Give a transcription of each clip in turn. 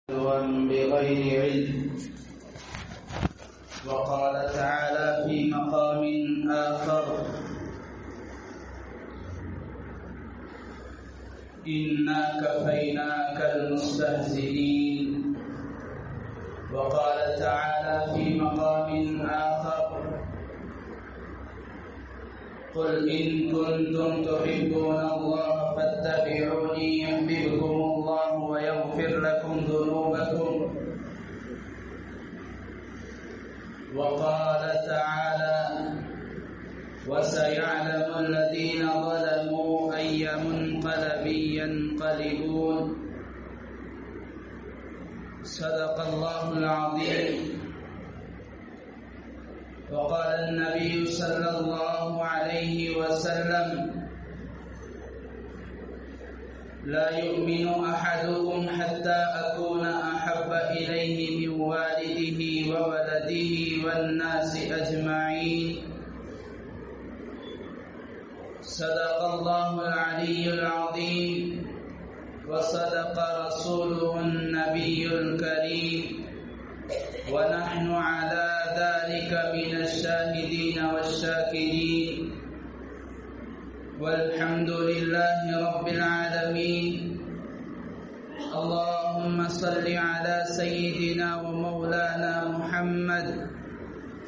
بغير علم. وقال تعالى في مقام آخر: إنا كفيناك المستهزئين. وقال تعالى في مقام آخر: قل إن كنتم تحبون الله فاتبعوني يحببكم الله ويغفر لكم ذنوبكم. وقال تعالى: وسيعلم الذين ظلموا أي منقلب ينقلبون. صدق الله العظيم. وقال النبي صلى الله عليه وسلم: لا يؤمن أحدكم حتى أكون أحب إليه من والده وولده والناس أجمعين. صدق الله العلي العظيم. وصدق رسوله النبي الكريم. ونحن على ذلك من الشاهدين والشاكرين. والحمد لله رب العالمين. اللهم صل على سيدنا ومولانا محمد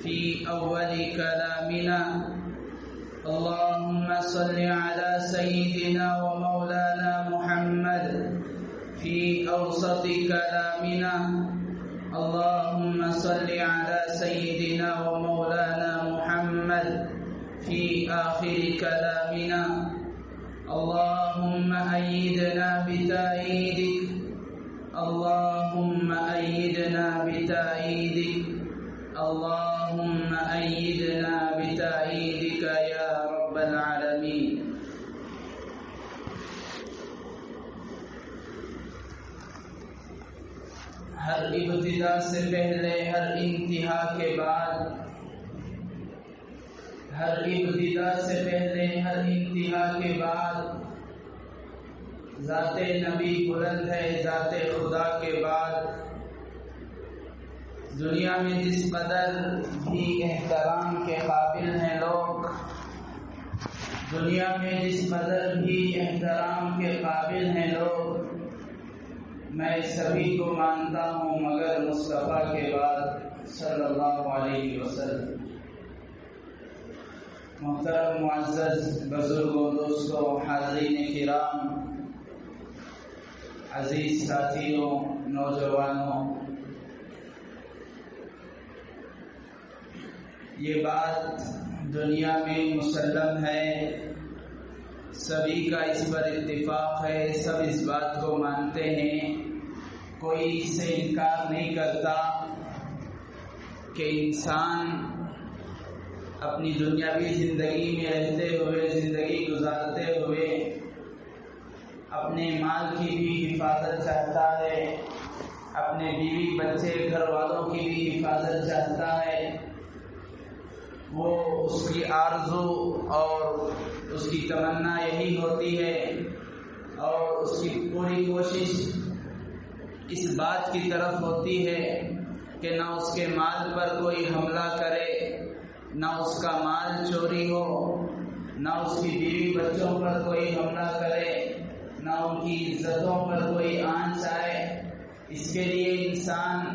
في أول كلامنا. اللهم صل على سيدنا ومولانا محمد في أوسط كلامنا. اللهم صل على سيدنا ومولانا محمد في آخر كلامنا. اللهم أيدنا بتأييدك. اللهم أيدنا بتأييدك. اللهم أيدنا بتأييدك يا رب العالمين. ہر ابتدا سے پہلے ہر انتہا کے بعد، ہر ابتدا سے پہلے ہر انتہا کے بعد ذات نبی بلند ہے، ذات خدا کے بعد دنیا میں جس قدر بھی احترام کے قابل ہیں لوگ، دنیا میں جس قدر بھی احترام کے قابل ہیں لوگ، میں سبھی کو مانتا ہوں مگر مصطفیٰ کے بعد صلی اللہ علیہ وسلم۔ محترم معزز بزرگوں، دوستوں، حاضرین کرام، عزیز ساتھیوں، نوجوانوں، یہ بات دنیا میں مسلم ہے، سبھی کا اس پر اتفاق ہے، سب اس بات کو مانتے ہیں، کوئی اس سے انکار نہیں کرتا کہ انسان اپنی دنیاوی زندگی میں رہتے ہوئے، زندگی گزارتے ہوئے اپنے مال کی بھی حفاظت چاہتا ہے، اپنے بیوی بچے گھر والوں کی بھی حفاظت چاہتا ہے۔ وہ اس کی آرزو اور اس کی تمنا یہی ہوتی ہے، اور اس کی پوری کوشش اس بات کی طرف ہوتی ہے کہ نہ اس کے مال پر کوئی حملہ کرے، نہ اس کا مال چوری ہو، نہ اس کی بیوی بچوں پر کوئی حملہ کرے، نہ ان کی عزتوں پر کوئی آنچ آئے۔ اس کے لیے انسان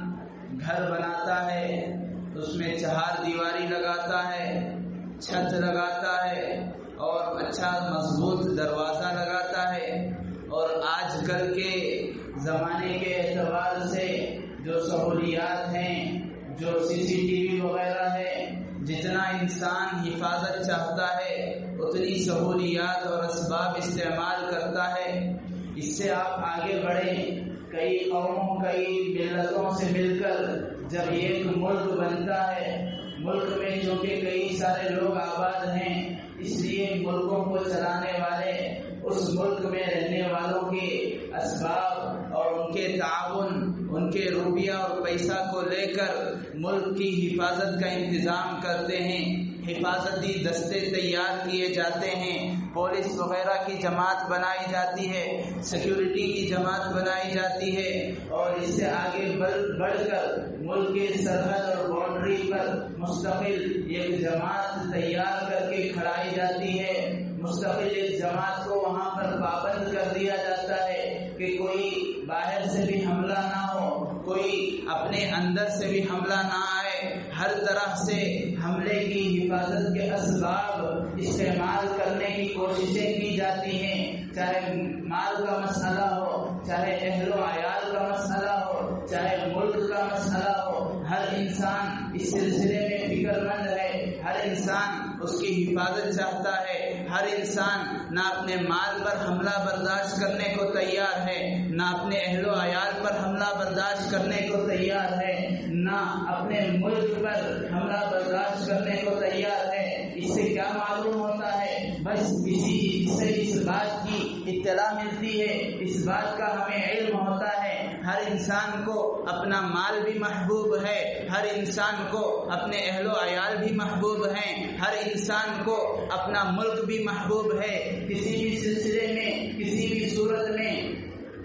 گھر بناتا ہے، اس میں چہار دیواری لگاتا ہے، چھت لگاتا ہے اور اچھا مضبوط دروازہ لگاتا ہے۔ اور آج کل کے زمانے کے اعتبار سے جو سہولیات ہیں، جو CCTV وغیرہ ہے، جتنا انسان حفاظت چاہتا ہے اتنی سہولیات اور اسباب استعمال کرتا ہے۔ اس سے آپ آگے بڑھیں، کئی قوموں، کئی ملتوں سے مل کر جب ایک ملک بنتا ہے، ملک میں چونکہ کئی سارے لوگ آباد ہیں، اس لیے ملکوں کو چلانے والے اس ملک میں رہنے والوں کے اسباب اور ان کے تعاون، ان کے روپیہ اور پیسہ کو لے کر ملک کی حفاظت کا انتظام کرتے ہیں، حفاظتی دستے تیار کیے جاتے ہیں پولیس وغیرہ کی جماعت بنائی جاتی ہے، سیکیورٹی کی جماعت بنائی جاتی ہے، اور اس سے آگے بڑھ کر ملک کے سرحد اور باؤنڈری پر مستقل ایک جماعت تیار کر کے کھڑائی جاتی ہے، مستقل ایک جماعت کو وہاں پر پابند کر دیا جاتا ہے کہ کوئی باہر سے بھی حملہ نہ ہو، کوئی اپنے اندر سے بھی حملہ نہ آئے، ہر طرح سے حملے کی حفاظت کے اسباب استعمال کرنے کی کوششیں کی جاتی ہیں، چاہے مال کا مسئلہ ہو، چاہے اہل و عیال کا مسئلہ ہو، چاہے ملک کا مسئلہ ہو، ہر انسان اس سلسلے میں فکر مند ہے، ہر انسان اس کی حفاظت چاہتا ہے، ہر انسان نہ اپنے مال پر حملہ برداشت کرنے کو تیار ہے، نہ اپنے اہل و عیال پر حملہ برداشت کرنے کو تیار ہے، نہ اپنے ملک پر حملہ برداشت کرنے کو تیار ہے۔ اس سے کیا معلوم ہوتا ہے؟ بس اس سے اس بات کی اطلاع ملتی ہے، اس بات کا ہمیں علم ہوتا ہے ہر انسان کو اپنا مال بھی محبوب ہے، ہر انسان کو اپنے اہل و عیال بھی محبوب ہیں، ہر انسان کو اپنا ملک بھی محبوب ہے۔ کسی بھی سلسلے میں، کسی بھی صورت میں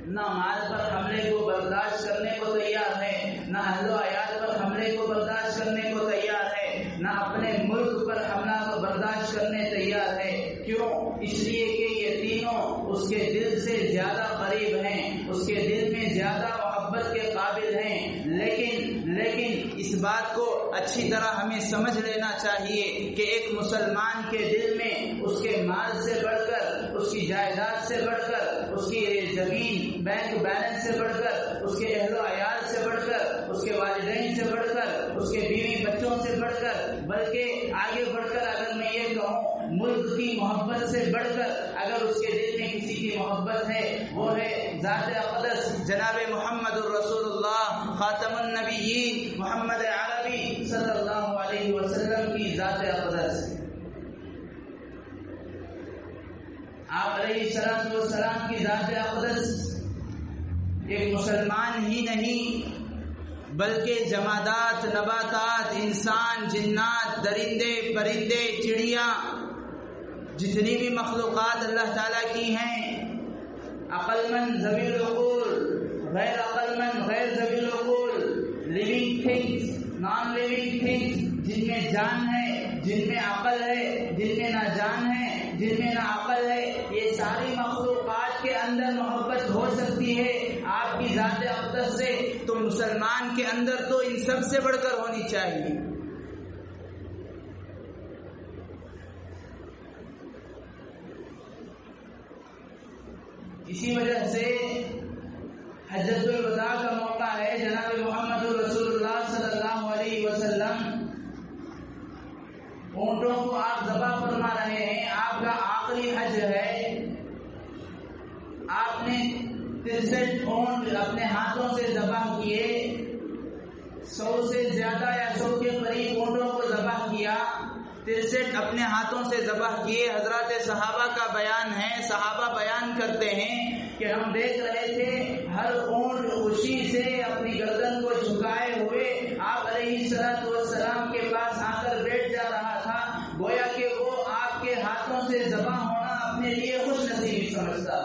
نہ مال پر حملے کو برداشت کرنے کو تیار ہے، نہ اہل و عیال پر حملے کو برداشت کرنے کو تیار ہے، نہ اپنے ملک پر حملہ کو برداشت کرنے تیار ہے۔ کیوں؟ اس لیے کہ یہ تینوں اس کے دل سے زیادہ قریب ہیں، اس کے دل میں زیادہ محبت کے قابل ہیں، لیکن اس بات کو اچھی طرح ہمیں سمجھ لینا چاہیے کہ ایک مسلمان کے دل میں اس کے مال سے بڑھ کر، اس کی جائیداد سے بڑھ کر، اس کی زمین بینک بیلنس سے بڑھ کر، اس کے اہل و عیال سے بڑھ کر، اس کے والدین سے بڑھ کر، اس کے بیوی بچوں سے بڑھ کر، بلکہ آگے بڑھ کر اگر میں یہ کہوں ملک کی محبت سے بڑھ کر اگر اس کے دل میں کسی کی محبت ہے، وہ ہے ذات اقدس جناب محمد الرسول اللہ خاتم النبیین محمد عربی صلی اللہ علیہ وسلم کی ذات اقدس۔ آپ علیہ الصلوۃ والسلام کی ذات اقدس ایک مسلمان ہی نہیں بلکہ جمادات، نباتات، انسان، جنات، درندے، پرندے، چڑیاں، جتنی بھی مخلوقات اللہ تعالیٰ کی ہیں، عقل مند ذوی العقول، غیر عقل مند غیر ذوی العقول، living things, non living things, جن میں جان ہے، جن میں عقل ہے، جن میں نہ جان ہے، جن میں نہ عقل ہے، یہ ساری مخلوقات کے اندر محبت ہو سکتی ہے آپ کی ذات اقدس سے، تو مسلمان کے اندر تو ان سب سے بڑھ کر ہونی چاہیے۔ اسی وجہ سے حجۃ الوداع کا موقع ہے، جناب محمد رسول اللہ صلی اللہ علیہ وسلم اونٹوں کو آپ ذبح فرما رہے ہیں، آپ کا آخری حج ہے، آپ نے 63 اونٹ اپنے ہاتھوں سے ذبح کیے، 100 سے زیادہ یا 100 کے قریب اونٹوں کو ذبح کیا، 63 اپنے ہاتھوں سے ذبح کیے۔ حضرات صحابہ کا بیان ہے، صحابہ بیان کرتے ہیں کہ ہم دیکھ رہے تھے ہر اونٹ خوشی سے اپنی گردن کو جھکائے ہوئے آپ علیہ الصلوۃ والسلام کے پاس آ کر بیٹھ جا رہا تھا، گویا کہ وہ آپ کے ہاتھوں سے ذبح ہونا اپنے لیے خوش نصیبی سمجھتا۔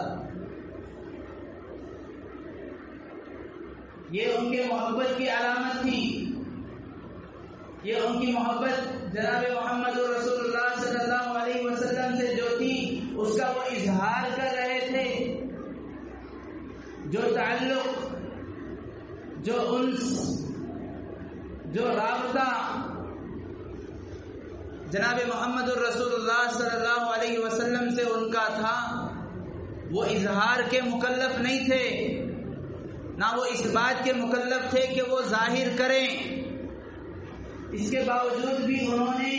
یہ ان کے محبت کی علامت تھی، یہ ان کی محبت جناب محمد رسول اللہ صلی اللہ علیہ وسلم سے جو تھی اس کا وہ اظہار کر رہے تھے۔ جو تعلق، جو انس، جو رابطہ جناب محمد الرسول اللہ صلی اللہ علیہ وسلم سے ان کا تھا، وہ اظہار کے مکلف نہیں تھے، نہ وہ اس بات کے مکلف تھے کہ وہ ظاہر کریں۔ اس کے باوجود بھی انہوں نے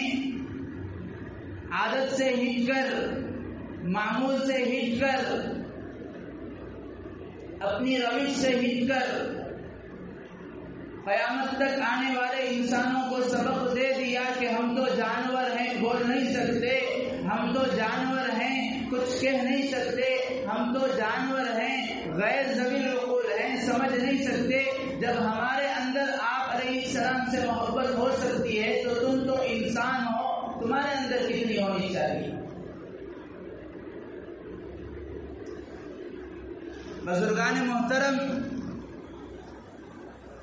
عادت سے ہٹ کر، معمول سے ہٹ کر، اپنی روش سے ہٹ کر قیامت تک آنے والے انسانوں کو سبق دے دیا کہ ہم تو جانور ہیں، بول نہیں سکتے، ہم تو جانور ہیں، کچھ کہہ نہیں سکتے، ہم تو جانور ہیں، غیر ذوی العقول ہیں، سمجھ نہیں سکتے۔ جب ہمارے اندر آپ علیہ السلام سے محبت ہو سکتی ہے تو تم تو انسان ہو، تمہارے اندر کتنی ہونی چاہیے۔ بزرگان محترم،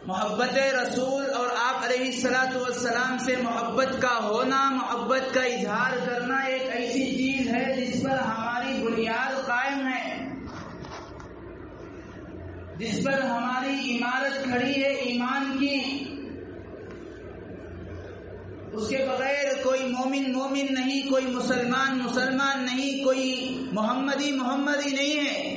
محبت رسول اور آپ علیہ الصلوۃ والسلام سے محبت کا ہونا، محبت کا اظہار کرنا ایک ایسی چیز ہے جس پر ہماری بنیاد قائم ہے، جس پر ہماری عمارت کھڑی ہے ایمان کی۔ اس کے بغیر کوئی مومن مومن نہیں، کوئی مسلمان مسلمان نہیں، کوئی محمدی محمدی نہیں ہے۔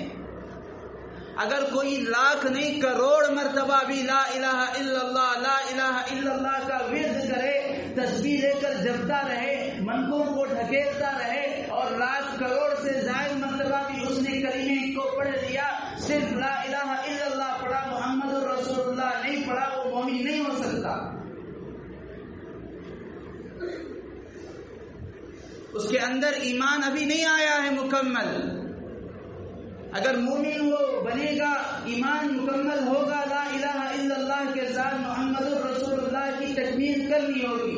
اگر کوئی لاکھ نہیں کروڑ مرتبہ بھی لا الہ الا اللہ لا الہ الا اللہ کا ورد کرے، تسبیح لے کر جپتا رہے، منکوں کو ڈھکیلتا رہے، اور لاکھ کروڑ سے زائد مرتبہ بھی اس نے کلمے کو پڑھ لیا، صرف لا الہ الا اللہ پڑھا، محمد رسول اللہ نہیں پڑھا، وہ مومن نہیں ہو سکتا۔ اس کے اندر ایمان ابھی نہیں آیا ہے مکمل۔ اگر مومن وہ بنے گا، ایمان مکمل ہوگا، لا الہ الا اللہ کے ساتھ محمد رسول اللہ کی تکمیل کرنی ہوگی۔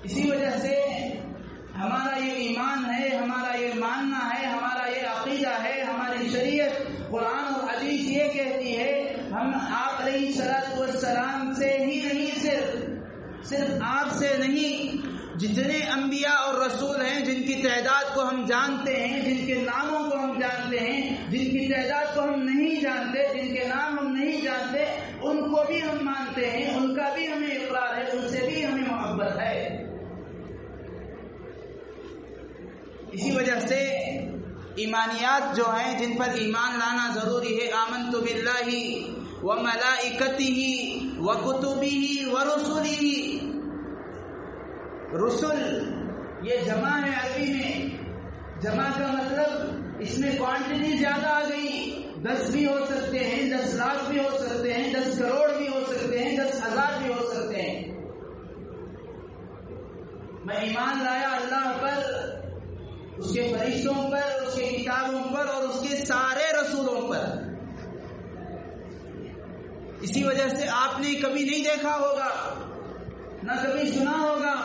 اسی وجہ سے ہمارا یہ ایمان ہے، ہمارا یہ ماننا ہے، ہمارا یہ عقیدہ ہے، ہماری شریعت قرآن اور حدیث یہ کہتی ہے، ہم آپ علیہ الصلوۃ والسلام سے ہی نہیں، صرف آپ سے نہیں، جتنے انبیاء اور رسول ہیں جن کی تعداد کو ہم جانتے ہیں، جن کے ناموں کو ہم جانتے ہیں، جن کی تعداد کو ہم نہیں جانتے، جن کے نام ہم نہیں جانتے، ان کو بھی ہم مانتے ہیں، ان کا بھی ہمیں اقرار ہے، ان سے بھی ہمیں محبت ہے۔ اسی وجہ سے ایمانیات جو ہیں جن پر ایمان لانا ضروری ہے، آمنت باللہ وملائکتہ وکتبہ ورسلہ۔ رسل یہ جمع ہے، عربی میں جمع کا مطلب اس میں کوانٹٹی زیادہ آ گئی، 10 بھی ہو سکتے ہیں، 10 لاکھ بھی ہو سکتے ہیں، 10 کروڑ بھی ہو سکتے ہیں، 10,000 بھی ہو سکتے ہیں۔ میں ایمان لایا اللہ پر، اس کے فرشتوں پر، اس کے کتابوں پر اور اس کے سارے رسولوں پر۔ اسی وجہ سے آپ نے کبھی نہیں دیکھا ہوگا، نہ کبھی سنا ہوگا،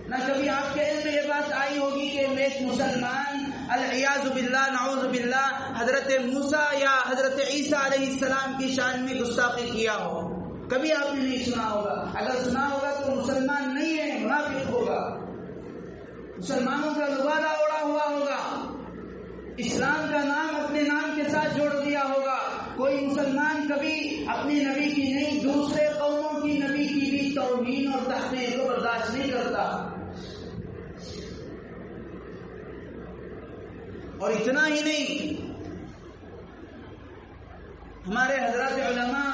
نہ کبھی آپ کے علم میں یہ بات آئی ہوگی کہ ایک مسلمان العیاذ باللہ نعوذ باللہ حضرت موسیٰ یا حضرت عیسیٰ علیہ السلام کی شان میں گستاخی کیا ہو، کبھی آپ نے نہیں سنا ہوگا۔ اگر سنا ہوگا تو مسلمان نہیں ہے، منافق ہوگا، مسلمانوں کا لبادہ اوڑا ہوا ہوگا، اسلام کا نام اپنے نام کے ساتھ جوڑ دیا ہوگا۔ کوئی مسلمان کبھی اپنے نبی کی نہیں، دوسرے قوموں کی نبی کی بھی توہین اور تحقیر کو برداشت نہیں کرتا۔ اور اتنا ہی نہیں، ہمارے حضرات علماء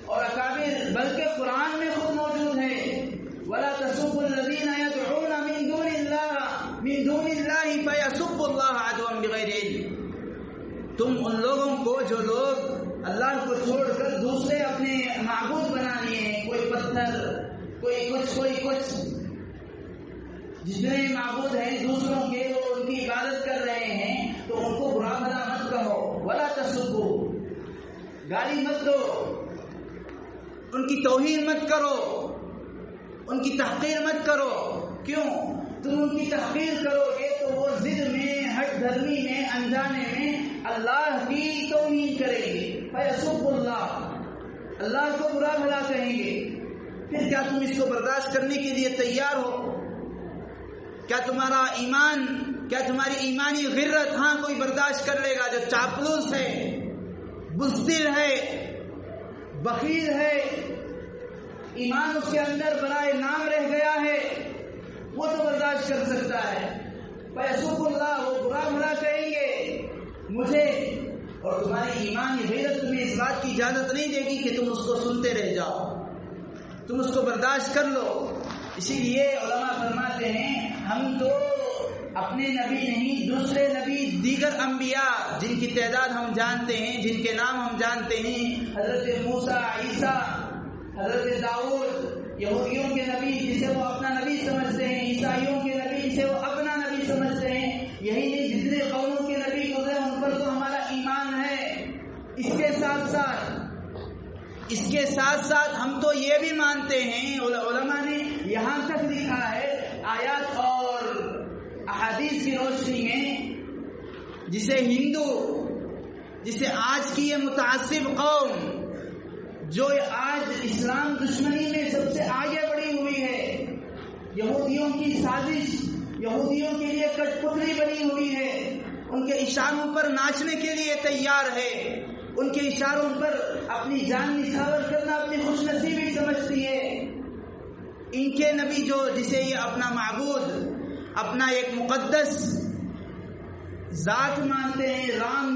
اور اکابر بلکہ قرآن میں خود موجود ہے، وَلَا تَسُبُّوا الَّذِينَ يَدْعُونَ مِن دُونِ اللَّهِ فَيَسُبُّوا اللَّهَ عَدْوًا بِغَيْرِ عِلْمٍ۔ تم ان لوگوں کو جو لوگ اللہ کو چھوڑ کر دوسرے اپنے معبود بنا لیے ہیں، کوئی پتھر، کوئی کچھ، جتنے معبود ہیں دوسروں کے، وہ ان کی عبادت کر رہے ہیں، تو ان کو برا بھلا مت کہو، ولا تسبوا، گالی مت دو، ان کی توہین مت کرو، ان کی تحقیر مت کرو۔ کیوں؟ تم ان کی تحقیر کرو گے تو وہ ضد میں، ہٹ دھرمی میں، انجانے میں اللہ کی توہین کریں گے، فیسب اللہ، اللہ کو برا بھلا کہیں گے۔ پھر کیا تم اس کو برداشت کرنے کے لیے تیار ہو؟ کیا تمہارا ایمان، کیا تمہاری ایمانی غرت ہاں کوئی برداشت کر لے گا؟ جو چاپلوس ہے، بزدل ہے، بخیل ہے، ایمان اس کے اندر برائے نام رہ گیا ہے، وہ تو برداشت کر سکتا ہے۔ فیسب اللہ، وہ برا بھلا کہیں گے مجھے، اور تمہاری ایمانی غیرت تمہیں اس بات کی اجازت نہیں دے گی کہ تم اس کو سنتے رہ جاؤ، تم اس کو برداشت کر لو۔ اسی لیے علماء فرماتے ہیں ہم تو اپنے نبی نہیں، دوسرے نبی، دیگر انبیاء جن کی تعداد ہم جانتے ہیں، جن کے نام ہم جانتے ہیں، حضرت موسیٰ، عیسیٰ، حضرت داؤد، یہودیوں کے نبی جسے وہ اپنا نبی سمجھتے ہیں، عیسائیوں کے نبی جسے وہ اپنا نبی سمجھتے ہیں، یہی نہیں جتنے قوموں کے نبی گزرے ان پر تو ہمارا ایمان ہے۔ اس کے ساتھ ساتھ ہم تو یہ بھی مانتے ہیں، علماء نے یہاں تک لکھا ہے، آیات اور احادیث کی روشنی میں جسے آج کی یہ متعصب قوم جو آج اسلام دشمنی میں سب سے آگے بڑھی ہوئی ہے، یہودیوں کی سازش، یہودیوں کے لیے کٹ پتلی بنی ہوئی ہے، ان کے اشاروں پر ناچنے کے لیے تیار ہے، ان کے اشاروں پر اپنی جان نچھاور کرنا اپنی خوش نصیبی سمجھتی ہے۔ ان کے نبی جسے یہ اپنا معبود، اپنا ایک مقدس ذات مانتے ہیں، رام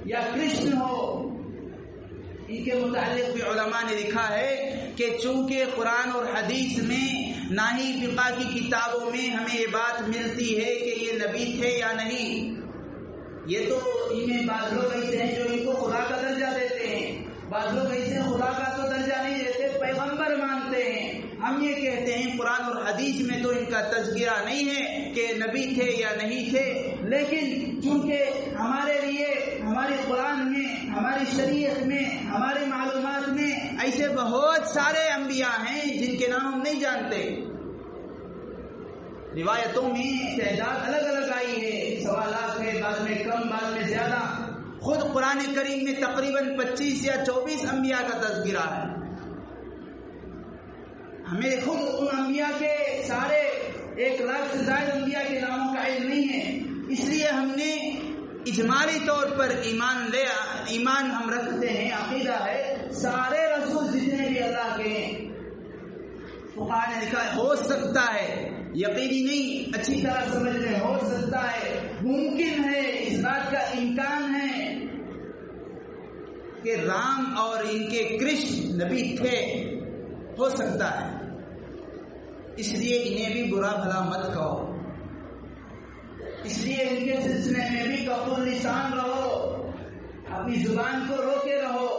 یا کرشن ہو، ان کے متعلق بھی علماء نے لکھا ہے کہ چونکہ قرآن اور حدیث میں نہ ہی فقہ کی کتابوں میں ہمیں یہ بات ملتی ہے کہ یہ نبی تھے یا نہیں، یہ تو ان میں بعض لوگ ایسے ہیں جو ان کو خدا کا درجہ دیتے ہیں، بعض لوگ ایسے خدا کا تو درجہ نہیں دیتے، پیغمبر مانتے ہیں۔ ہم یہ کہتے ہیں قرآن اور حدیث میں تو ان کا تذکرہ نہیں ہے کہ نبی تھے یا نہیں تھے، لیکن چونکہ ہمارے لیے ہمارے قرآن میں، ہماری شریعت میں، ہماری معلومات میں ایسے بہت سارے انبیاء ہیں جن کے نام ہم نہیں جانتے، روایتوں میں تعداد الگ الگ آئی ہے، 1.25 لاکھ ہے، بعد میں کم، بعد میں زیادہ، خود قرآن کریم میں تقریباً 25 یا 24 انبیاء کا تذکرہ ہے۔ ہمیں خود ان انبیاء کے سارے 1 لاکھ سے زائد انبیاء کے ناموں کا علم نہیں ہے، اس لیے ہم نے اجمالی طور پر ایمان ہم رکھتے ہیں، عقیدہ ہے سارے رسول جتنے بھی اللہ کے ہیں، فقہاء نے لکھا ہو سکتا ہے، یقینی نہیں، اچھی طرح سمجھ میں ہو سکتا ہے، ممکن ہے، اس بات کا امکان ہے کہ رام اور ان کے کرشن نبی تھے، ہو سکتا ہے، اس لیے انہیں بھی برا بھلا مت کہو، اس لیے ان کے سلسلے میں بھی کفر لسان رہو، اپنی زبان کو روکے رہو،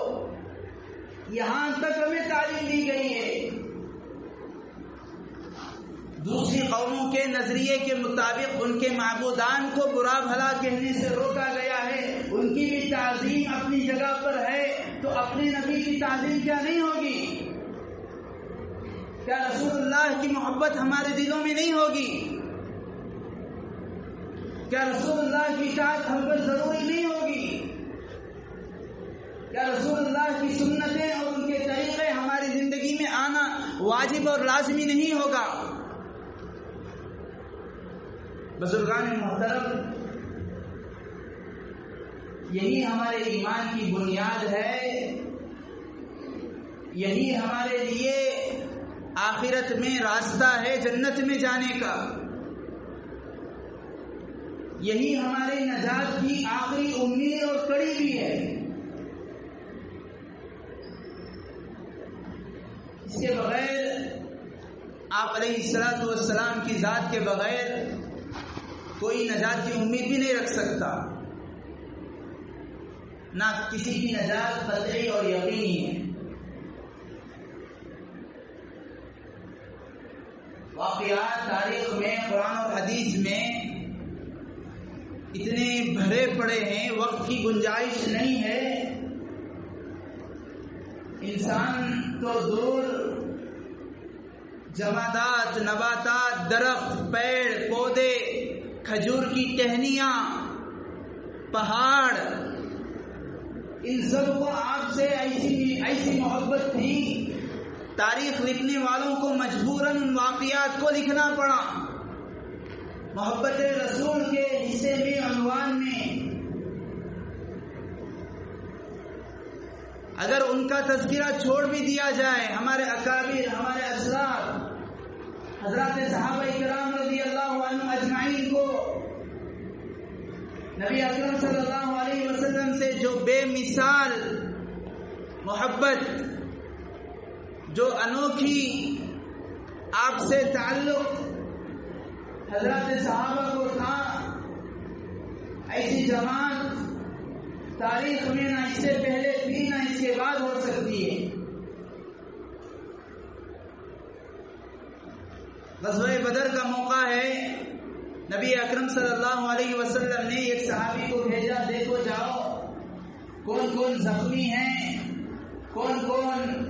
یہاں تک ہمیں تعلیم دی گئی ہے۔ دوسری قوموں کے نظریے کے مطابق ان کے معبودان کو برا بھلا کہنے سے روکا گیا ہے، ان کی بھی تعظیم اپنی جگہ پر ہے، تو اپنے نبی کی تعظیم کیا نہیں ہوگی؟ کیا رسول اللہ کی محبت ہمارے دلوں میں نہیں ہوگی؟ کیا رسول اللہ کی اطاعت ہم پر ضروری نہیں ہوگی؟ کیا رسول اللہ کی سنتیں اور ان کے طریقے ہماری زندگی میں آنا واجب اور لازمی نہیں ہوگا؟ بزرگان محترم، یہی ہمارے ایمان کی بنیاد ہے، یہی ہمارے لیے آخرت میں راستہ ہے جنت میں جانے کا، یہی ہمارے نجات کی آخری امید اور کڑی بھی ہے۔ اس کے بغیر آپ علیہ الصلوۃ والسلام کی ذات کے بغیر کوئی نجات کی امید بھی نہیں رکھ سکتا، نہ کسی کی نجات قطعی اور یقینی ہے۔ واقعات تاریخ میں، قرآن اور حدیث میں اتنے بھرے پڑے ہیں، وقت کی گنجائش نہیں ہے، انسان تو دور، جمادات، نباتات، درخت، پیڑ پودے، کھجور کی ٹہنیاں، پہاڑ، ان سب کو آپ سے ایسی محبت تھی، تاریخ لکھنے والوں کو مجبوراً ان واقعات کو لکھنا پڑا، محبت رسول کے حصے میں، عنوان میں۔ اگر ان کا تذکرہ چھوڑ بھی دیا جائے، ہمارے اکابر، ہمارے اسلاف، حضرات صحابہ کرام رضی اللہ عنہم اجمعین کو نبی اکرم صلی اللہ علیہ وسلم سے جو بے مثال محبت، جو انوکھی آپ سے تعلق حضرات صحابہ کو تھا، ایسی جماعت تاریخ میں نہ اس سے پہلے تھی، نہ اس کے بعد ہو سکتی ہے۔ غزوہ بدر کا موقع ہے، نبی اکرم صلی اللہ علیہ وسلم نے ایک صحابی کو بھیجا، دیکھو جاؤ کون کون زخمی ہیں، کون کون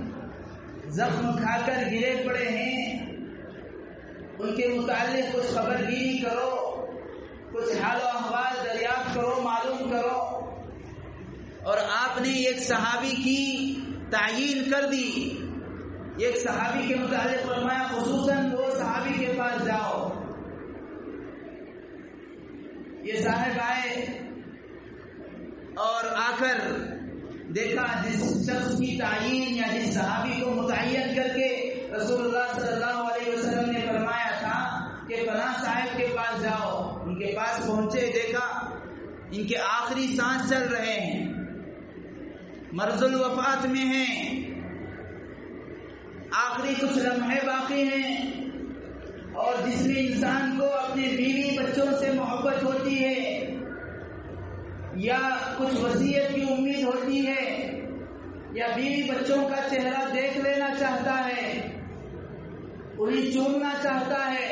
زخم کھا کر گرے پڑے ہیں، ان کے متعلق کچھ خبر گیری کرو۔ کچھ حال و احوال دریافت کرو، معلوم کرو. اور آپ نے ایک صحابی کی تعیین کر دی، ایک صحابی کے متعلق فرمایا خصوصاً وہ صحابی کے پاس جاؤ. یہ صاحب آئے اور آ کر دیکھا جس شخص کی تعیین یا جس صحابی کو متعین کر کے رسول اللہ صلی اللہ علیہ وسلم نے فرمایا تھا کہ فلاں صاحب کے پاس جاؤ. ان کے پاس پہنچے، دیکھا ان کے آخری سانس چل رہے ہیں، مرض الوفات میں ہیں، آخری کچھ لمحے باقی ہیں. اور جس میں انسان کو اپنے بیوی بچوں سے محبت ہوتی ہے یا کچھ وصیت کی امید ہوتی ہے یا بیوی بچوں کا چہرہ دیکھ لینا چاہتا ہے، انہیں چومنا چاہتا ہے،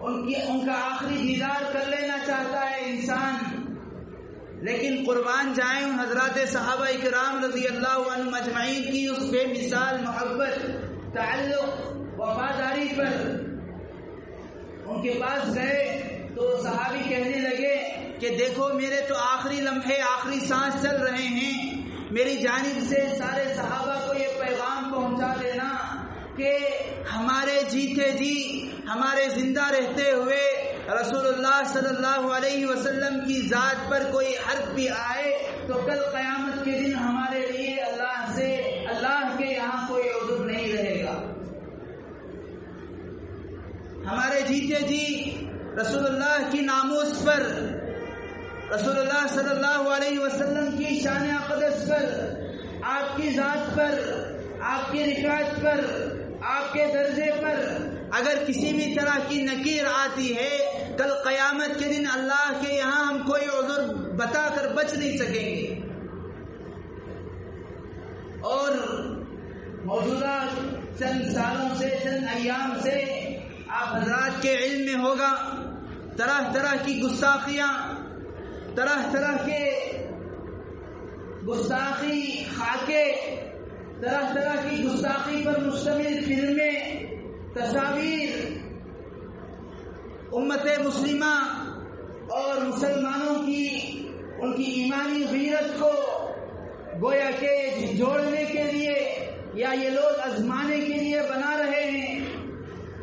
ان کا آخری دیدار کر لینا چاہتا ہے انسان. لیکن قربان جائیں ان حضرات صحابہ کرام رضی اللہ عنہم اجمعین کی اس بے مثال محبت، تعلق، وفاداری پر. ان کے پاس گئے تو صحابی کہنے لگے کہ دیکھو میرے تو آخری لمحے، آخری سانس چل رہے ہیں، میری جانب سے سارے صحابہ کو یہ پیغام پہنچا دینا کہ ہمارے جیتے جی، ہمارے زندہ رہتے ہوئے رسول اللہ صلی اللہ علیہ وسلم کی ذات پر کوئی حرف بھی آئے تو کل قیامت کے دن ہمارے لیے اللہ کے یہاں کوئی عذر نہیں رہے گا. ہمارے جیتے جی رسول اللہ کی ناموس پر، رسول اللہ صلی اللہ علیہ وسلم کی شان اقدس پر، آپ کی ذات پر، آپ کی رفعت پر، آپ کے درجے پر اگر کسی بھی طرح کی نکیر آتی ہے کل قیامت کے دن اللہ کے یہاں ہم کوئی عذر بتا کر بچ نہیں سکیں گے. اور موجودہ چند سالوں سے، چند ایام سے آپ حضرات کے علم میں ہوگا طرح طرح کی گستاخیاں، طرح طرح کے گستاخی خاکے، طرح طرح کی گستاخی پر مشتمل فلمیں، تصاویر امت مسلمہ اور مسلمانوں کی ان کی ایمانی غیرت کو گویا کہ جوڑنے کے لیے یا یہ لوگ آزمانے کے لیے بنا رہے ہیں.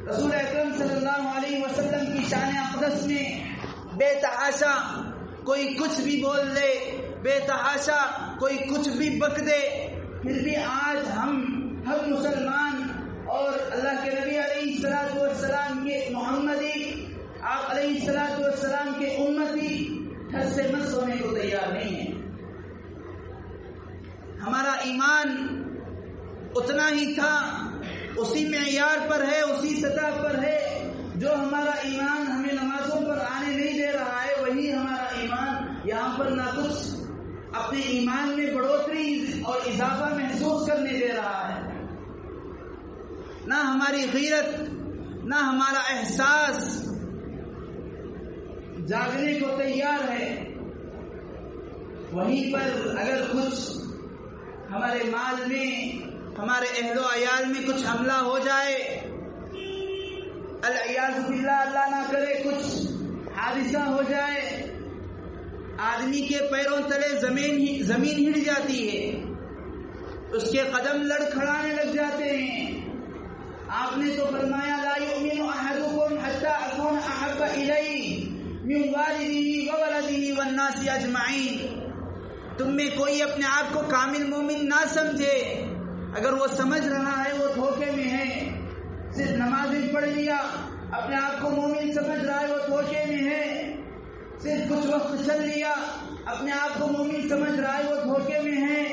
رسول اکرم صلی اللہ علیہ وسلم کی شان اقدس میں بے تحاشا کوئی کچھ بھی بول دے، بے تحاشا کوئی کچھ بھی بک دے، پھر بھی آج ہم مسلمان اور اللہ کے نبی علیہ الصلوۃ والسلام کے محمدی، آپ علیہ الصلوۃ والسلام کے امتی ٹھس سے مس ہونے کو تیار نہیں ہیں. ہمارا ایمان اتنا ہی تھا، اسی معیار پر ہے، اسی سطح پر ہے. جو ہمارا ایمان ہمیں نمازوں پر آنے نہیں دے رہا ہے وہی ہمارا ایمان یہاں پر نہ کچھ اپنے ایمان میں بڑھوتری اور اضافہ محسوس کرنے دے رہا ہے، نہ ہماری غیرت، نہ ہمارا احساس جاگنے کو تیار ہے. وہیں پر اگر کچھ ہمارے مال میں، ہمارے اہل و عیال میں کچھ حملہ ہو جائے، العیاذ باللہ، اللہ نہ کرے کچھ حادثہ ہو جائے، آدمی کے پیروں تلے زمین ہل جاتی ہے، اس کے قدم لڑکھڑانے لگ جاتے ہیں. آپ نے تو فرمایا لا یؤمن احدکم حتی اکون احب الیہ من والدہ وولدہ والناس اجمعین. تم میں کوئی اپنے آپ کو کامل مومن نہ سمجھے، اگر وہ سمجھ رہا ہے وہ دھوکے میں ہے. صرف نمازیں پڑھ لیا، اپنے آپ کو مومن سمجھ رہا ہے وہ دھوکے میں ہے. صرف کچھ وقت چل لیا، اپنے آپ کو مومن سمجھ رہا ہے وہ دھوکے میں ہے.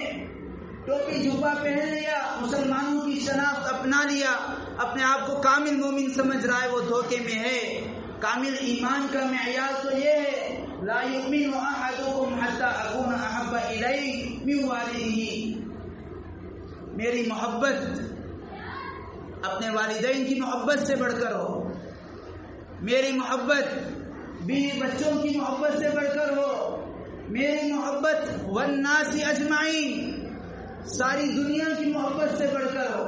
ٹوپی جوبہ پہن لیا، مسلمانوں کی شناخت اپنا لیا، اپنے آپ کو کامل مومن سمجھ رہا ہے وہ دھوکے میں ہے. کامل ایمان کا معیار تو یہ ہے لا یؤمن احدکم حتی اکون احب الیہ من والدہ. میری محبت اپنے والدین کی محبت سے بڑھ کر ہو، میری محبت بیوی بچوں کی محبت سے بڑھ کر ہو، میری محبت والناس اجمعین، ساری دنیا کی محبت سے بڑھ کر ہو.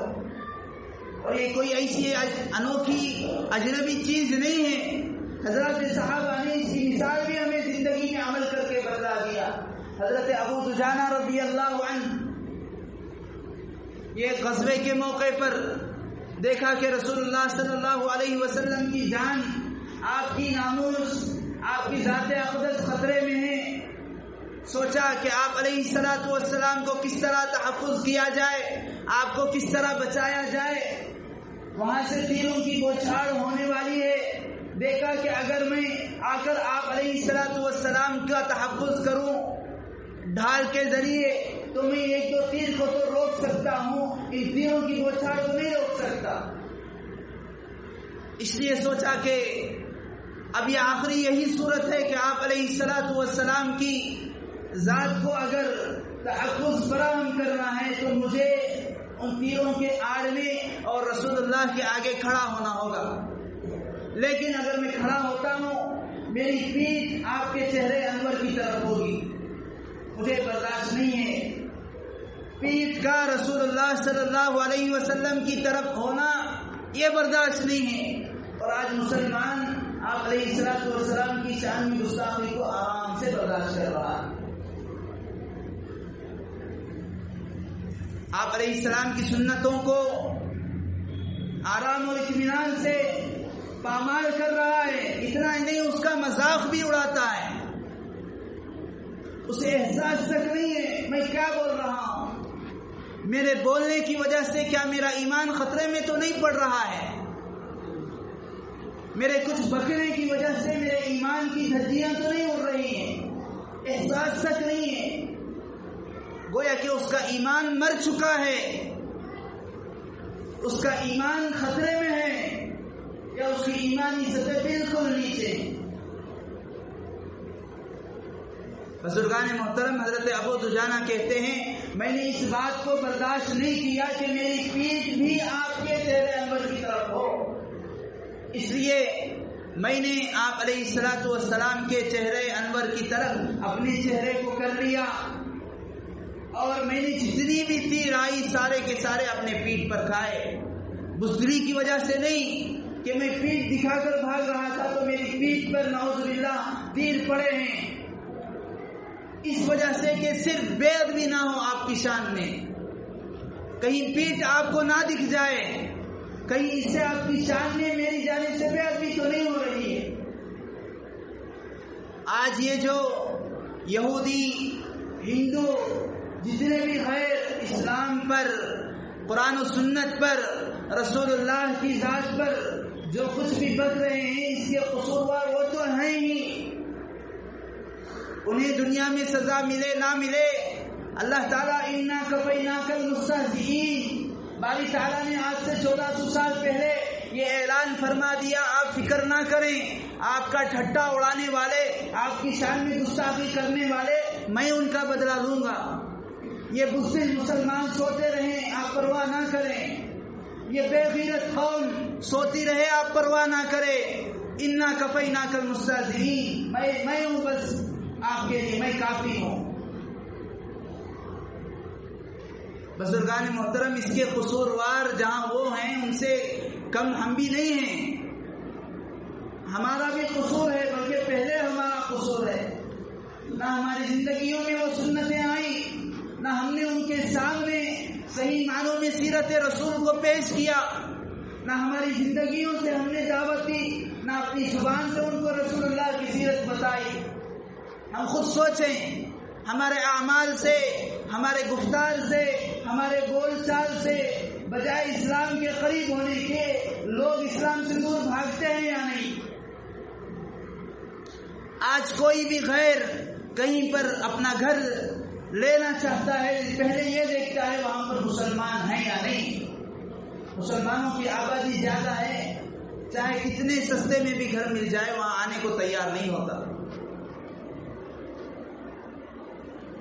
اور یہ کوئی ایسی انوکھی اجنبی چیز نہیں ہے. حضرات صحابہ نے اس کی مثال بھی ہمیں زندگی میں عمل کر کے بتلا دیا. حضرت ابو دجانہ رضی اللہ عنہ یہ غزوے کے موقع پر دیکھا کہ رسول اللہ صلی اللہ علیہ وسلم کی جان، آپ کی ناموس، آپ کی ذات اقدس خطرے میں ہے. سوچا کہ آپ علیہ الصلوۃ والسلام کو کس طرح تحفظ کیا جائے، آپ کو کس طرح بچایا جائے. وہاں سے تیروں کی بوچھاڑ ہونے والی ہے. دیکھا کہ اگر میں آ کر آپ علیہ الصلوۃ والسلام کا تحفظ کروں ڈھال کے ذریعے تو میں ایک دو تیر کو تو روک سکتا ہوں، ان تیروں کی بوچھاڑ کو نہیں روک سکتا. اس لیے سوچا کہ اب یہ آخری یہی صورت ہے کہ آپ علیہ الصلوۃ والسلام کی ذات کو اگر تحفظ فراہم کرنا ہے تو مجھے ان تیروں کے آڑ میں اور رسول اللہ کے آگے کھڑا ہونا ہوگا. لیکن اگر میں کھڑا ہوتا ہوں میری پیٹھ آپ کے چہرے انور کی طرف ہوگی، مجھے برداشت نہیں ہے. پیٹھ کا رسول اللہ صلی اللہ علیہ وسلم کی طرف ہونا یہ برداشت نہیں ہے. اور آج مسلمان آپ علیہ الصلوۃ والسلام کی شان میں گستاخی کو آرام سے برداشت کر رہا ہے. آپ علیہ السلام کی سنتوں کو آرام اور اطمینان سے پامال کر رہا ہے. اتنا ہی نہیں، اس کا مذاق بھی اڑاتا ہے. اسے احساس تک نہیں ہے میں کیا بول رہا ہوں، میرے بولنے کی وجہ سے کیا میرا ایمان خطرے میں تو نہیں پڑ رہا ہے، میرے کچھ بکنے کی وجہ سے میرے ایمان کی دھجیاں تو نہیں اڑ رہی ہیں. احساس تک نہیں ہے. گویا کہ اس کا ایمان مر چکا ہے، اس کا ایمان خطرے میں ہے، یا اس کی ایمانی سطح بالکل نیچے. بزرگان محترم حضرت ابو دجانہ کہتے ہیں میں نے اس بات کو برداشت نہیں کیا کہ میری پیٹھ بھی آپ کے چہرے انور کی طرف ہو. اس لیے میں نے آپ علیہ الصلوۃ والسلام کے چہرے انور کی طرف اپنے چہرے کو کر لیا، اور میں نے جتنی بھی تیر آئی سارے کے سارے اپنے پیٹھ پر کھائے. بزدلی کی وجہ سے نہیں کہ میں پیٹھ دکھا کر بھاگ رہا تھا تو میری پیٹھ پر نعوذ باللہ تیر پڑے ہیں، اس وجہ سے کہ صرف بے ادبی نہ ہو آپ کی شان میں، کہیں پیٹھ آپ کو نہ دکھ جائے، کہیں اس سے آپ کی شان میں میری جانب سے بے ادبی تو نہیں ہو رہی ہے. آج یہ جو یہودی، ہندو، جتنے بھی غیر اسلام پر، قرآن و سنت پر، رسول اللہ کی ذات پر جو کچھ بھی بک رہے ہیں اس کے قصوروار وہ تو ہیں ہی. انہیں دنیا میں سزا ملے نہ ملے، اللہ تعالیٰ انا کفیناک المستہزئین، باری تعالیٰ نے آج سے 1400 سال پہلے یہ اعلان فرما دیا آپ فکر نہ کریں، آپ کا ٹھٹا اڑانے والے، آپ کی شان میں گستاخی کرنے والے میں ان کا بدلہ لوں گا. یہ بزدل مسلمان سوتے رہیں آپ پرواہ نہ کریں، یہ بے غیرت قوم سوتی رہے آپ پرواہ نہ کریں. انا کفیناک المستہزئین، میں ہوں بس آپ کے لیے، میں کافی ہوں. بزرگان محترم اس کے قصوروار جہاں وہ ہیں ان سے کم ہم بھی نہیں ہیں. ہمارا بھی قصور ہے، بلکہ پہلے ہمارا قصور ہے. نہ ہماری زندگیوں میں وہ سنتیں آئیں، نہ ہم نے ان کے سامنے صحیح معنوں میں سیرت رسول کو پیش کیا، نہ ہماری زندگیوں سے ہم نے دعوت دی، نہ اپنی زبان سے ان کو رسول اللہ کی سیرت بتائی. ہم خود سوچیں، ہمارے اعمال سے، ہمارے گفتار سے، ہمارے بول چال سے بجائے اسلام کے قریب ہونے کے لوگ اسلام سے دور بھاگتے ہیں یا نہیں؟ آج کوئی بھی غیر کہیں پر اپنا گھر لینا چاہتا ہے پہلے یہ دیکھتا ہے وہاں پر مسلمان ہیں یا نہیں. مسلمانوں کی آبادی زیادہ ہے، چاہے کتنے سستے میں بھی گھر مل جائے وہاں آنے کو تیار نہیں ہوتا.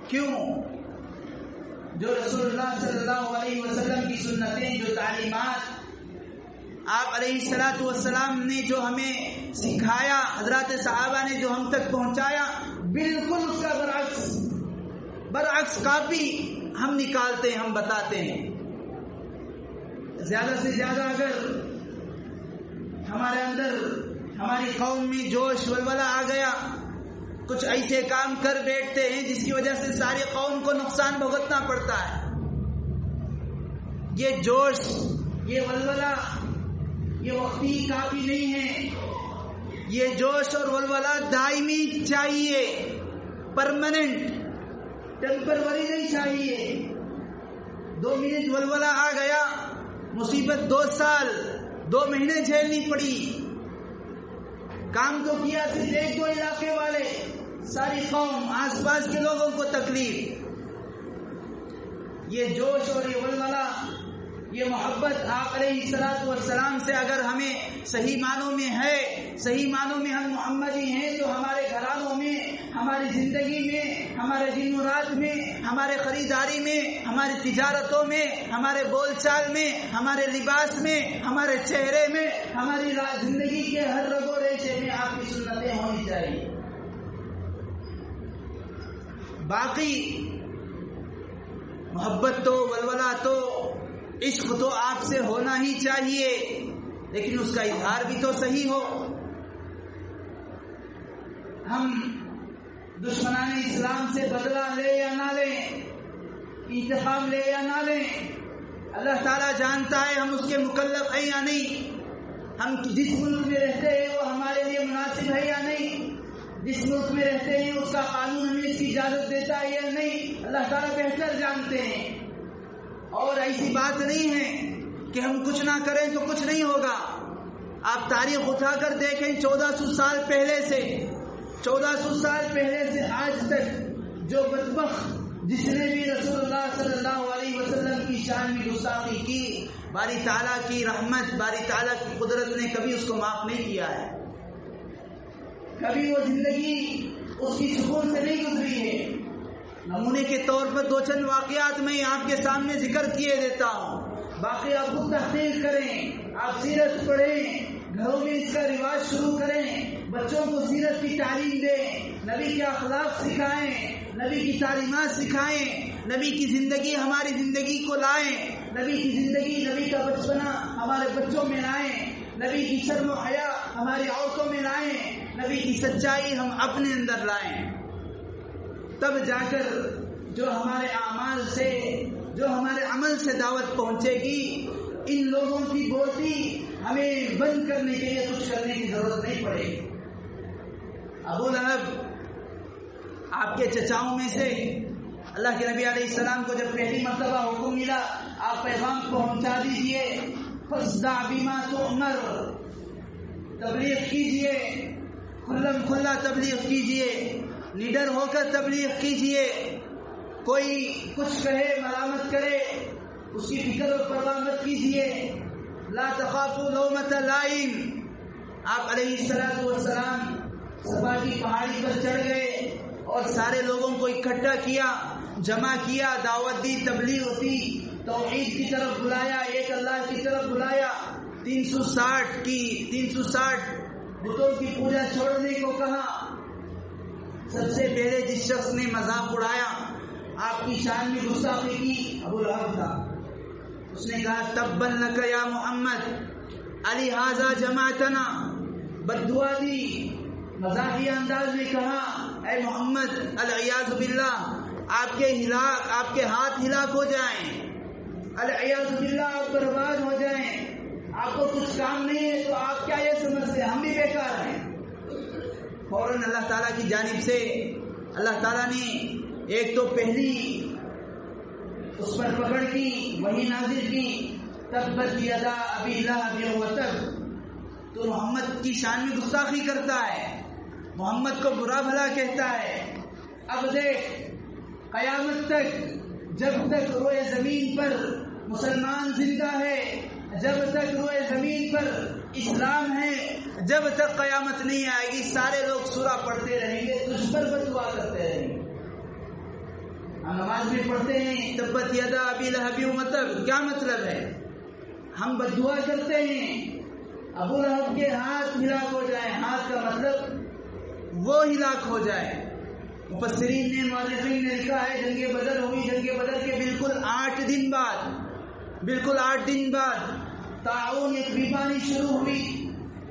کیوں؟ جو رسول اللہ صلی اللہ علیہ وسلم کی سنتیں، جو تعلیمات آپ علیہ الصلوۃ والسلام نے جو ہمیں سکھایا، حضرات صحابہ نے جو ہم تک پہنچایا، بالکل اس کا برعکس کاپی ہم نکالتے ہیں، ہم بتاتے ہیں. زیادہ سے زیادہ اگر ہمارے اندر ہماری قوم میں جوش ولولہ آ گیا، کچھ ایسے کام کر بیٹھتے ہیں جس کی وجہ سے ساری قوم کو نقصان بھگتنا پڑتا ہے۔ یہ جوش، یہ ولولہ، یہ وقتی کافی نہیں ہے، یہ جوش اور ولولہ دائمی چاہیے، پرماننٹ، ٹیمپروری نہیں چاہیے۔ 2 منٹ ولولہ آ گیا، مصیبت 2 سال 2 مہینے جھیلنی پڑی۔ کام تو کیا صرف 1-2 علاقے والے، ساری قوم، آس پاس کے لوگوں کو تکلیف۔ یہ جوش اور یہ ولولہ، یہ محبت آپ علیہ الصلوۃ والسلام سے اگر ہمیں صحیح معنوں میں ہے، صحیح معنوں میں ہم محمدی ہیں، تو ہمارے گھرانوں میں، ہماری زندگی میں، ہمارے دن و رات میں، ہمارے خریداری میں، ہماری تجارتوں میں، ہمارے بول چال میں، ہمارے لباس میں، ہمارے چہرے میں، ہماری زندگی کے ہر رگ و ریشے میں آپ کی سنتیں ہونی چاہیے۔ باقی محبت تو، ولولہ تو، عشق تو آپ سے ہونا ہی چاہیے، لیکن اس کا اظہار بھی تو صحیح ہو۔ ہم دشمنان اسلام سے بدلہ لے یا نہ لیں، انتقام لے یا نہ لیں، اللہ تعالیٰ جانتا ہے ہم اس کے مکلف ہیں یا نہیں۔ ہم جس ملک میں رہتے ہیں وہ ہمارے لیے مناسب ہے یا نہیں، جس ملک میں رہتے ہیں اس کا قانون ہمیں اس کی اجازت دیتا ہے یا نہیں، اللہ تعالیٰ بہتر جانتے ہیں۔ اور ایسی بات نہیں ہے کہ ہم کچھ نہ کریں تو کچھ نہیں ہوگا۔ آپ تاریخ اٹھا کر دیکھیں، 1400 سال پہلے سے 1400 سال پہلے سے آج تک جو بدبخت جس نے بھی رسول اللہ صلی اللہ علیہ وسلم کی شان میں گستاخی کی، باری تعالیٰ کی رحمت، باری تعالیٰ کی قدرت نے کبھی اس کو معاف نہیں کیا ہے، کبھی وہ زندگی اس کی سکون سے نہیں گزری ہے۔ نمونے کے طور پر 2 واقعات میں آپ کے سامنے ذکر کیے دیتا ہوں، باقی آپ خود تحقیق کریں، آپ سیرت پڑھیں، گھروں میں اس کا رواج شروع کریں، بچوں کو سیرت کی تعلیم دیں، نبی کے اخلاق سکھائیں، نبی کی تعلیمات سکھائیں، نبی کی زندگی ہماری زندگی کو لائیں، نبی کی زندگی، نبی کا بچپنا ہمارے بچوں میں لائیں، نبی کی شرم و حیا ہماری عورتوں میں لائیں، نبی کی سچائی ہم اپنے اندر لائیں، تب جا کر جو ہمارے اعمال سے، جو ہمارے عمل سے دعوت پہنچے گی، ان لوگوں کی بوٹی ہمیں بند کرنے کے لیے کچھ کرنے کی ضرورت نہیں پڑے گی۔ ابو لہب آپ کے چچاؤں میں سے، اللہ کے نبی علیہ السلام کو جب پہلی مرتبہ حکم ملا آپ پیغام پہنچا دیجئے، فاصدع بما تؤمر، تبلیغ کیجئے، کھلم کھلا تبلیغ کیجئے، لیڈر ہو کر تبلیغ کیجئے، کوئی کچھ کہے ملامت کرے اس کی فکر اور پرواہ مت کیجئے، لا تخافوا لومۃ لائم۔ آپ علیہ السلام صفا کی پہاڑی پر چڑھ گئے اور سارے لوگوں کو اکٹھا کیا، جمع کیا، دعوت دی، تبلیغ دی، توحید کی طرف بلایا، ایک اللہ کی طرف بلایا، 360 بتوں کی پوجا چھوڑنے کو کہا۔ سب سے پہلے جس شخص نے مذاق اڑایا، آپ کی شان میں گستاخی کی، ابو لہب تھا۔ اس نے کہا تبا لک یا محمد الہذا جمعتنا، بد دعا دی، مزاحیہ انداز میں کہا اے محمد العیاذ باللہ آپ کے ہاتھ ہلاک ہو جائیں، العیاذ باللہ آپ برباد ہو جائیں، آپ کو کچھ کام نہیں ہے تو آپ کیا یہ سمجھتے ہیں ہم بھی بیکار ہیں۔ فوراً اللہ تعالیٰ کی جانب سے اللہ تعالیٰ نے ایک تو پہلی اس پر پکڑ کی، وہی نازل کی، تبت یدا ابی لہب وتب، تو محمد کی شان میں گستاخی کرتا ہے، محمد کو برا بھلا کہتا ہے۔ اب دیکھ قیامت تک، جب تک روئے زمین پر مسلمان زندہ ہے، جب تک روئے زمین پر اسلام ہے، جب تک قیامت نہیں آئے گی، سارے لوگ سورہ پڑھتے رہیں گے، تجھ پر بددعا کرتے رہیں گے۔ ہم نماز میں پڑھتے ہیں تبت یدا ابی لہب وتب، کیا مطلب ہے؟ ہم بددعا کرتے ہیں ابو لہب کے ہاتھ ہلاک ہو جائیں، ہاتھ کا مطلب وہ ہلاک ہو جائے۔ مفسرین نے، مؤرخین نے لکھا ہے جنگ بدر ہوئی، جنگ بدر کے بالکل 8 دن بعد طاعون ایک بیماری شروع ہوئی،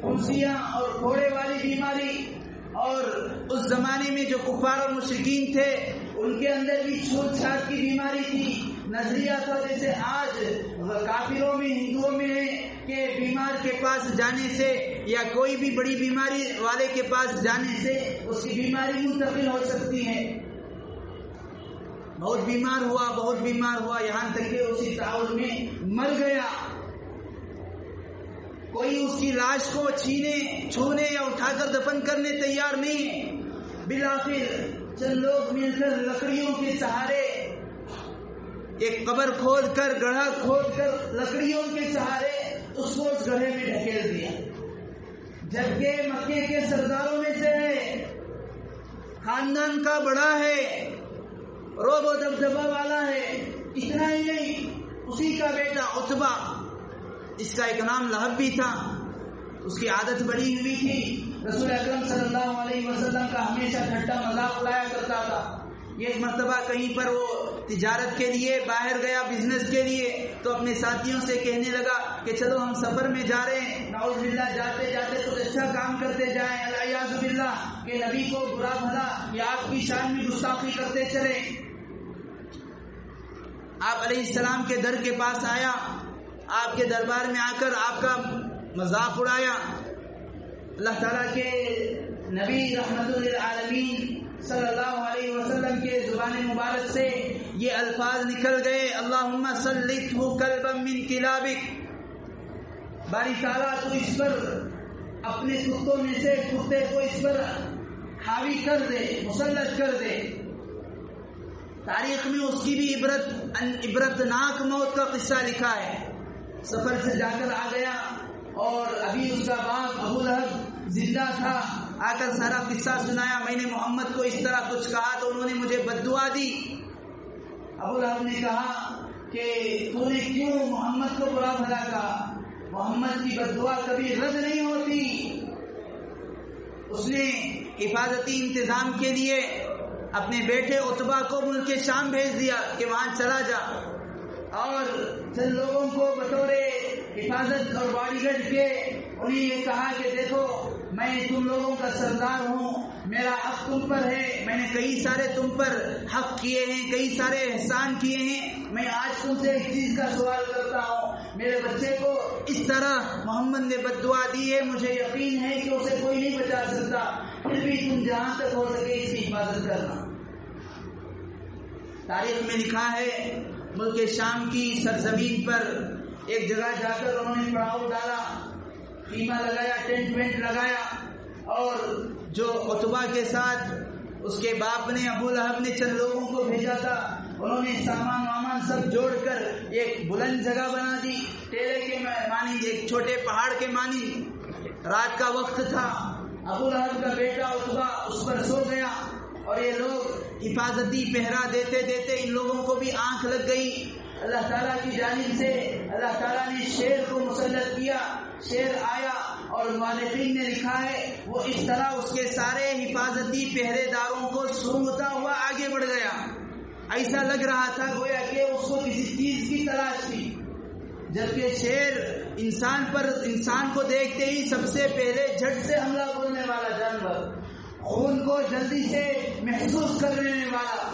پھنسیاں اور پھوڑے والی بیماری، اور اس زمانے میں جو کفار اور مشرکین تھے ان کے اندر بھی چھوٹ چھاٹ کی بیماری تھی۔ نظریہ تھا جیسے آج کافروں میں ہندوؤں میں ہے کہ بیمار کے پاس جانے سے یا کوئی بھی بڑی بیماری والے کے پاس جانے سے اس کی بیماری منتقل ہو سکتی ہے۔ بہت بیمار ہوا یہاں تک کہ اسی تعاون میں مر گیا۔ کوئی اس کی لاش کو چھونے یا اٹھا کر دفن کرنے تیار نہیں ہے۔ بالآخر چند لوگ مل کر لکڑیوں کے سہارے ایک قبر کھود کر گڑھا کھود کر لکڑیوں کے سہارے اس کو اس گڑھے میں ڈھکیل دیا، جبکہ مکے کے سرداروں میں سے ہے، خاندان کا بڑا ہے، روب و دبدبہ والا ہے۔ اتنا ہی نہیں، اسی کا بیٹا عتبہ، اس کا ایک نام لہب بھی تھا، اس کی عادت بڑی ہوئی تھی، رسول اکرم صلی اللہ علیہ وسلم کا ہمیشہ ٹھٹا مذاق اڑایا کرتا تھا۔ ایک مرتبہ کہیں پر وہ تجارت کے لیے باہر گیا، بزنس کے لیے، تو اپنے ساتھیوں سے کہنے لگا کہ چلو ہم سفر میں جا رہے ہیں، نعوذ باللہ جاتے جاتے کچھ اچھا کام کرتے جائیں، الیاذ باللہ کہ نبی کو برا بھلا یا آپ کی شان میں گستاخی کرتے چلے۔ آپ علیہ السلام کے در کے پاس آیا، آپ کے دربار میں آ کر آپ کا مذاق اڑایا۔ اللہ تعالیٰ کے نبی رحمت للعالمین صلی اللہ علیہ وسلم کے زبان مبارک سے یہ الفاظ نکل گئے، اللہم سلطہ کلبا من کلابک، باری تعالیٰ تو اس پر اپنے کتوں میں سے کتے کو اس پر حاوی کر دے، مسلط کر دے۔ تاریخ میں اس کی بھی عبرتناک موت کا قصہ لکھا ہے۔ سفر سے جا کر آ گیا اور ابھی اس کا باپ ابو لہب زندہ تھا، آ کر سارا قصہ سنایا، میں نے محمد کو اس طرح کچھ کہا تو انہوں نے مجھے بد دعا دی۔ ابو لہب نے کہا کہ تو نے کیوں محمد کو برا بھلا کہا؟ محمد کی بد دعا کبھی رد نہیں ہوتی۔ اس نے حفاظتی انتظام کے لیے اپنے بیٹے عتبہ کو ملک شام بھیج دیا کہ وہاں چلا جا، اور چند لوگوں کو بطور حفاظت اور باڈی گارڈ کے انہیں یہ کہا کہ دیکھو میں تم لوگوں کا سردار ہوں، میرا حق تم پر ہے، میں نے کئی سارے تم پر حق کیے ہیں، کئی سارے احسان کیے ہیں، میں آج تم سے ایک چیز کا سوال کرتا ہوں، میرے بچے کو اس طرح محمد نے بد دعا دی ہے، مجھے یقین ہے کہ اسے کوئی نہیں بچا سکتا، پھر بھی تم جہاں تک ہو سکے اس کی حفاظت کرنا۔ تاریخ میں لکھا ہے ملک شام کی سرزمین پر ایک جگہ جا کر انہوں نے پڑاؤ ڈالا، خیمہ لگایا، ٹینٹ وینٹ لگایا، اور جو عتبہ کے ساتھ اس کے باپ نے ابو لہب نے چند لوگوں کو بھیجا تھا، انہوں نے سامان وامان سب جوڑ کر ایک بلند جگہ بنا دی، ٹیلے کے مانی، ایک چھوٹے پہاڑ کے مانی۔ رات کا وقت تھا، ابو لہب کا بیٹا عتبہ اس پر سو گیا، اور یہ لوگ حفاظتی پہرا دیتے دیتے ان لوگوں کو بھی آنکھ لگ گئی۔ اللہ تعالیٰ کی جانب سے اللہ تعالیٰ نے شیر کو مسلط کیا، شیر آیا اور مورخین نے لکھا ہے وہ اس طرح اس کے سارے حفاظتی پہرے داروں کو سونگھتا ہوا آگے بڑھ گیا، ایسا لگ رہا تھا گویا کہ اس کو کسی چیز کی تلاش تھی، جبکہ شیر انسان کو دیکھتے ہی سب سے پہلے جھٹ سے حملہ کرنے والا جانور، خون کو جلدی سے محسوس کرنے والا،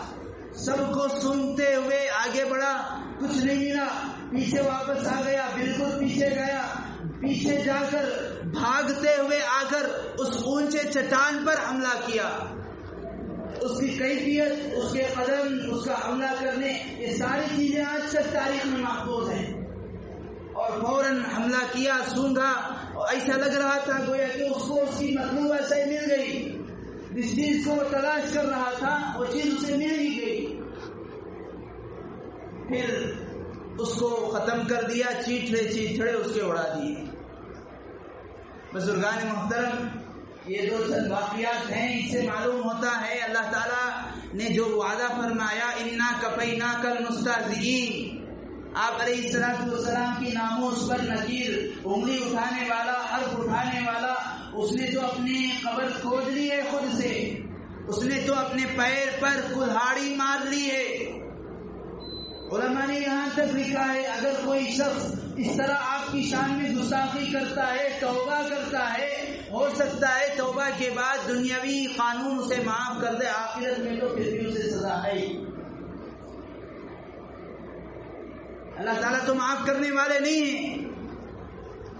سب کو سونگتے ہوئے آگے بڑھا، کچھ نہیں ملا، پیچھے واپس آ گیا، بالکل پیچھے گیا، پیچھے جا کر بھاگتے ہوئے آ کر اس اونچے چٹان پر حملہ کیا۔ اس کی کیفیت، اس کے قدم، اس کا حملہ کرنے، یہ ساری چیزیں آج تک تاریخ میں محفوظ ہیں، اور فوراً حملہ کیا، سونگا، اور ایسا لگ رہا تھا گویا کہ اس کو اس کی مطلوبہ صحیح مل گئی، جس چیز کو وہ تلاش کر رہا تھا وہ چیز اسے مل ہی گئی۔ پھر اس کو ختم کر دیا، چیٹھڑے اس کے اڑا دیے۔ بزرگان محترم، یہ دو چند واقعات ہیں، اس سے معلوم ہوتا ہے اللہ تعالیٰ نے جو وعدہ فرمایا انا کفیناک المستہزئین، آپ علیہ السلام کی ناموس پر نکیر، انگلی اٹھانے والا، حرف اٹھانے والا، اس نے تو اپنی قبر کھود لی ہے خود سے، اس نے تو اپنے پیر پر کلہاڑی مار لی ہے۔ علماء فرمانے یہاں تک لکھا ہے اگر کوئی شخص اس طرح آپ کی شان میں گستاخی کرتا ہے، توبہ کرتا ہے، ہو سکتا ہے توبہ کے بعد دنیاوی قانون اسے معاف کر دے، آخرت میں تو پھر بھی اسے سزا ہے۔ اللہ تعالیٰ تو معاف کرنے والے نہیں ہیں،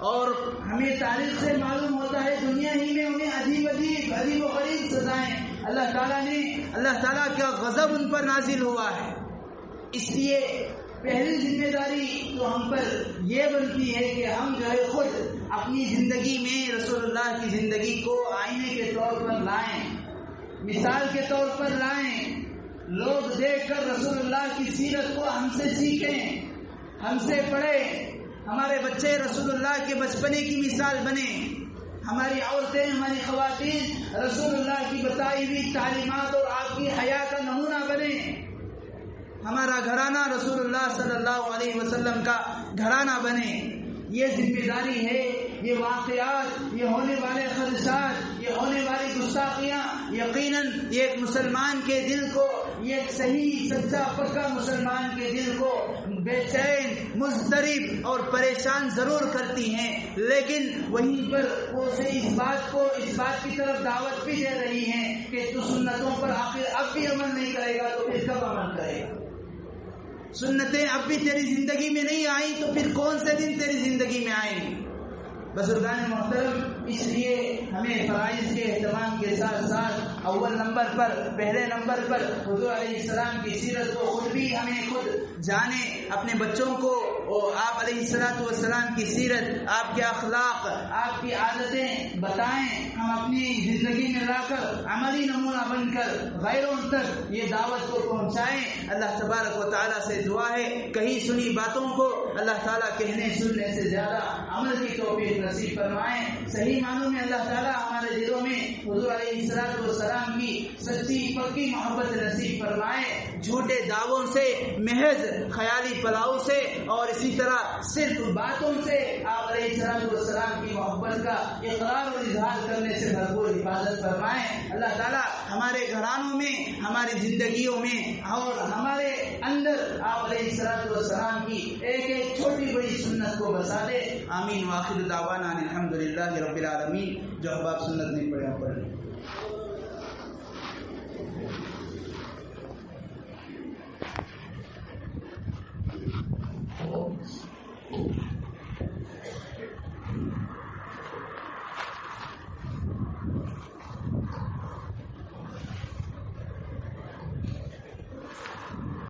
اور ہمیں تاریخ سے معلوم ہوتا ہے دنیا ہی میں انہیں عجیب و غریب سزائیں اللہ تعالیٰ کا غضب ان پر نازل ہوا ہے۔ اس لیے پہلی ذمہ داری تو ہم پر یہ بنتی ہے کہ ہم جو ہے خود اپنی زندگی میں رسول اللہ کی زندگی کو آئینے کے طور پر لائیں، مثال کے طور پر لائیں، لوگ دیکھ کر رسول اللہ کی سیرت کو ہم سے سیکھیں، ہم سے پڑھیں، ہمارے بچے رسول اللہ کے بچپنے کی مثال بنیں، ہماری عورتیں، ہماری خواتین رسول اللہ کی بتائی ہوئی تعلیمات اور آپ کی حیا کا نمونہ بنیں، ہمارا گھرانہ رسول اللہ صلی اللہ علیہ وسلم کا گھرانہ بنے۔ یہ ذمہ داری ہے۔ یہ واقعات، یہ ہونے والے خدشات، یہ ہونے والی گستاخیاں یقیناً یہ ایک مسلمان کے دل کو، یہ ایک صحیح سچا پکا مسلمان کے دل کو بے چین، مضطرب اور پریشان ضرور کرتی ہیں، لیکن وہیں پر وہ اس بات کی طرف دعوت بھی دے رہی ہیں کہ تو سنتوں پر آخر اب بھی عمل نہیں کرے گا تو پھر کب عمل کرے گا؟ سنتیں اب بھی تیری زندگی میں نہیں آئیں تو پھر کون سے دن تیری زندگی میں آئیں گی؟ بزرگان محترم، اس لیے ہمیں فرائض کے اہتمام کے ساتھ ساتھ پہلے نمبر پر حضور علیہ السلام کی سیرت کو خود جانیں، اپنے بچوں کو آپ علیہ السلام کی سیرت، آپ کے اخلاق، آپ کی عادتیں بتائیں، ہم اپنی زندگی میں لا کر عملی نمونہ بن کر غیروں تک یہ دعوت کو پہنچائیں۔ اللہ تبارک و تعالیٰ سے دعا ہے کہیں سنی باتوں کو اللہ تعالیٰ کہنے سننے سے زیادہ عمل کی توفیق نصیب فرمائیں۔ صحیح معنوں میں اللہ تعالیٰ ہمارے دلوں میں حضور علیہ السلام کی سچی پکی محبت نصیب فرمائیں، جھوٹے دعووں سے، محض خیالی پلاؤ سے اور اسی طرح صرف باتوں سے آپ علیہ السلام کی محبت کا اقرار اور اظہار کرنے سے بھرپور حفاظت فرمائیں۔ اللہ تعالیٰ ہمارے گھرانوں میں، ہماری زندگیوں میں اور ہمارے اندر آپ علیہ السلام کی ایک ایک چھوٹی بڑی سنت کو بسا دے۔ آمین وآخر دعوانا الحمدللہ رب العالمین۔ جو احباب سنت نہیں پڑھے پڑھیں۔